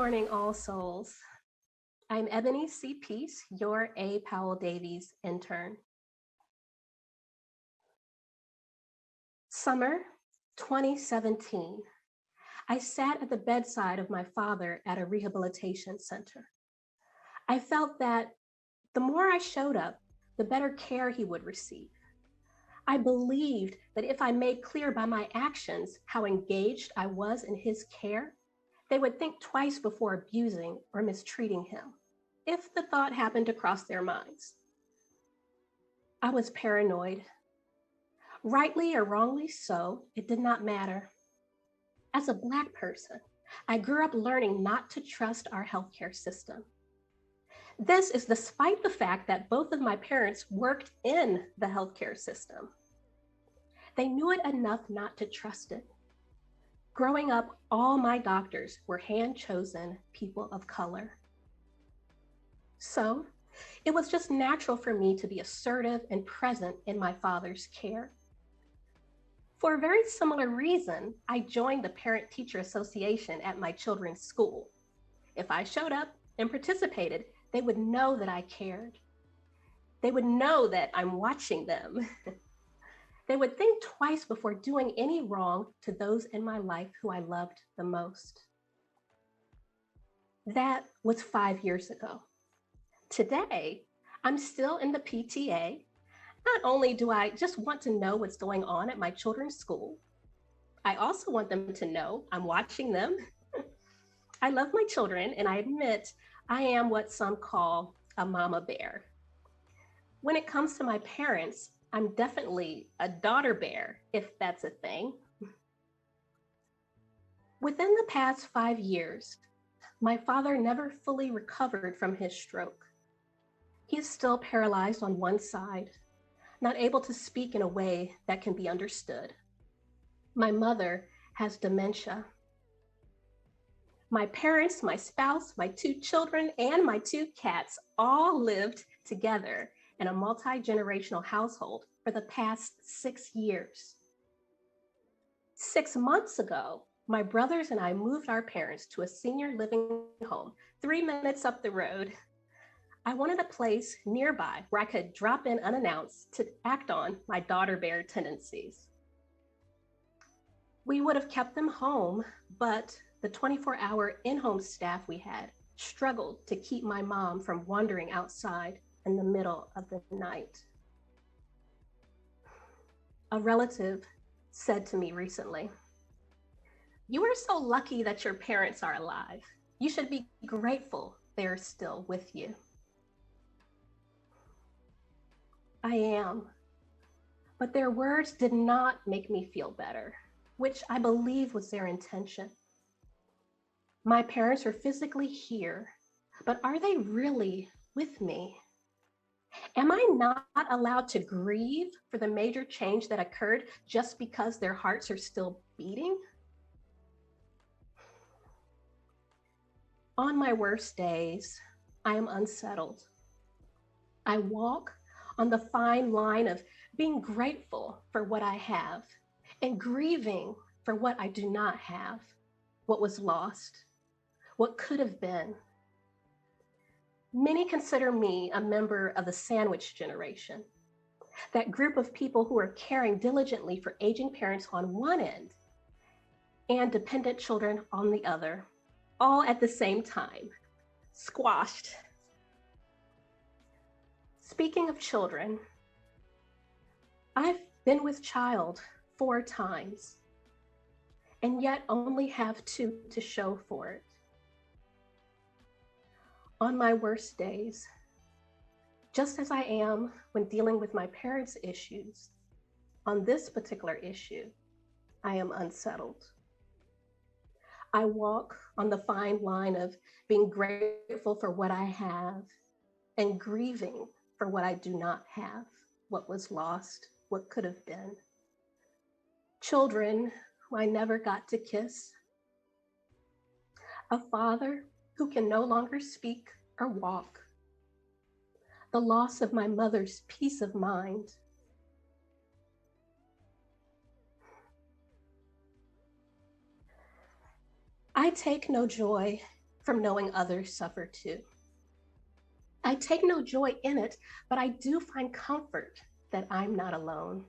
morning, all souls. I'm Ebony C. Peace, your A. Powell Davies Intern. Summer 2017. I sat at the bedside of my father at a rehabilitation center. I felt that the more I showed up, the better care he would receive. I believed that if I made clear by my actions how engaged I was in his care, they would think twice before abusing or mistreating him, if the thought happened to cross their minds. I was paranoid. Rightly or wrongly so, it did not matter. As a Black person, I grew up learning not to trust our healthcare system. This is despite the fact that both of my parents worked in the healthcare system. They knew it enough not to trust it. Growing up, all my doctors were hand-chosen people of color. So it was just natural for me to be assertive and present in my father's care. For a very similar reason, I joined the Parent-Teacher Association at my children's school. If I showed up and participated, they would know that I cared. They would know that I'm watching them. They would think twice before doing any wrong to those in my life who I loved the most. That was 5 years ago. Today, I'm still in the PTA. Not only do I just want to know what's going on at my children's school, I also want them to know I'm watching them. I love my children, and I admit I am what some call a mama bear. When it comes to my parents, I'm definitely a daughter bear, if that's a thing. Within the past 5 years, my father never fully recovered from his stroke. He is still paralyzed on one side, not able to speak in a way that can be understood. My mother has dementia. My parents, my spouse, my 2 children, and my 2 cats all lived together in a multi-generational household for the past 6 years. 6 months ago, my brothers and I moved our parents to a senior living home 3 minutes up the road. I wanted a place nearby where I could drop in unannounced to act on my daughter bear tendencies. We would have kept them home, but the 24-hour in-home staff we had struggled to keep my mom from wandering outside in the middle of the night. A relative said to me recently, "You are so lucky that your parents are alive. You should be grateful they're still with you." I am, but their words did not make me feel better, which I believe was their intention. My parents are physically here, but are they really with me? Am I not allowed to grieve for the major change that occurred just because their hearts are still beating? On my worst days, I am unsettled. I walk on the fine line of being grateful for what I have and grieving for what I do not have, what was lost, what could have been. Many consider me a member of the sandwich generation, that group of people who are caring diligently for aging parents on one end and dependent children on the other, all at the same time, squashed. Speaking of children, I've been with child 4 times, and yet only have 2 to show for it. On my worst days, just as I am when dealing with my parents' issues, on this particular issue, I am unsettled. I walk on the fine line of being grateful for what I have and grieving for what I do not have, what was lost, what could have been. Children who I never got to kiss. A father who can no longer speak or walk. The loss of my mother's peace of mind. I take no joy from knowing others suffer too. I take no joy in it, but I do find comfort that I'm not alone.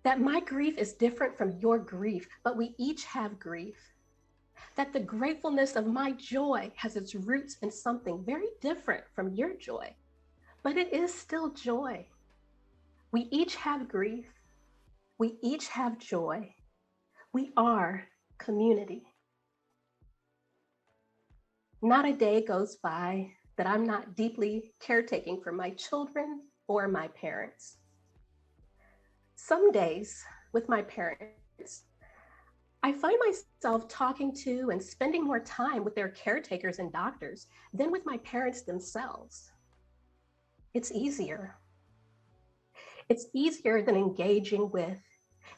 That my grief is different from your grief, but we each have grief. That the gratefulness of my joy has its roots in something very different from your joy, but it is still joy. We each have grief. We each have joy. We are community. Not a day goes by that I'm not deeply caretaking for my children or my parents. Some days with my parents, I find myself talking to and spending more time with their caretakers and doctors than with my parents themselves. It's easier. It's easier than engaging with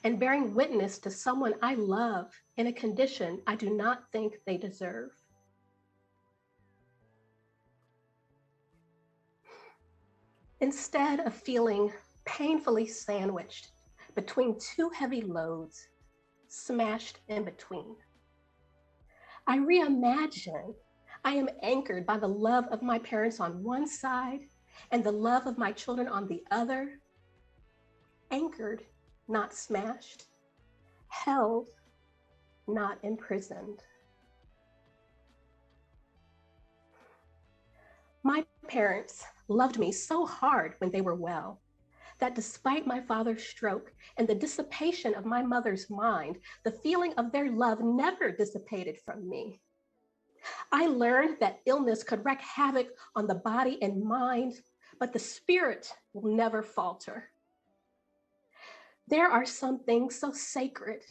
and bearing witness to someone I love in a condition I do not think they deserve. Instead of feeling painfully sandwiched between two heavy loads, smashed in between, I reimagine I am anchored by the love of my parents on one side and the love of my children on the other, anchored, not smashed, held, not imprisoned. My parents loved me so hard when they were well that despite my father's stroke and the dissipation of my mother's mind, the feeling of their love never dissipated from me. I learned that illness could wreak havoc on the body and mind, but the spirit will never falter. There are some things so sacred,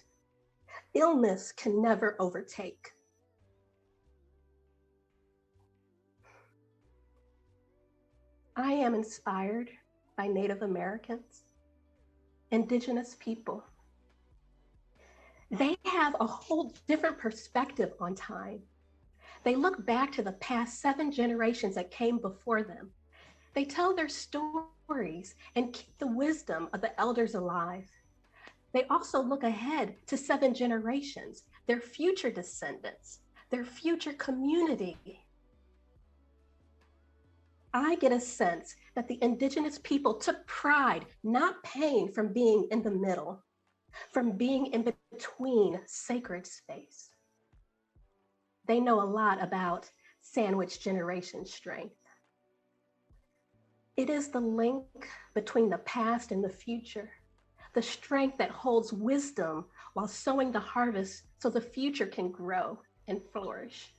illness can never overtake. I am inspired by Native Americans, Indigenous people. They have a whole different perspective on time. They look back to the past 7 generations that came before them. They tell their stories and keep the wisdom of the elders alive. They also look ahead to 7 generations, their future descendants, their future community. I get a sense that the Indigenous people took pride, not pain, from being in the middle, from being in between sacred space. They know a lot about sandwich generation strength. It is the link between the past and the future, the strength that holds wisdom while sowing the harvest so the future can grow and flourish.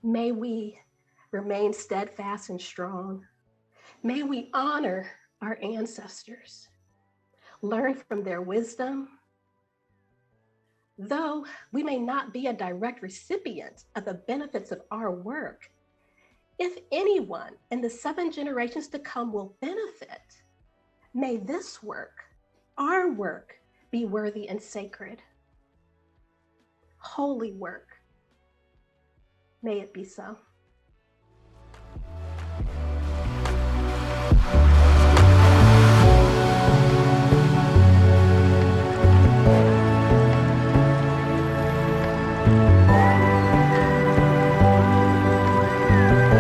May we remain steadfast and strong. May we honor our ancestors, learn from their wisdom. Though we may not be a direct recipient of the benefits of our work, if anyone in the 7 generations to come will benefit, may this work, our work, be worthy and sacred. Holy work. May it be so.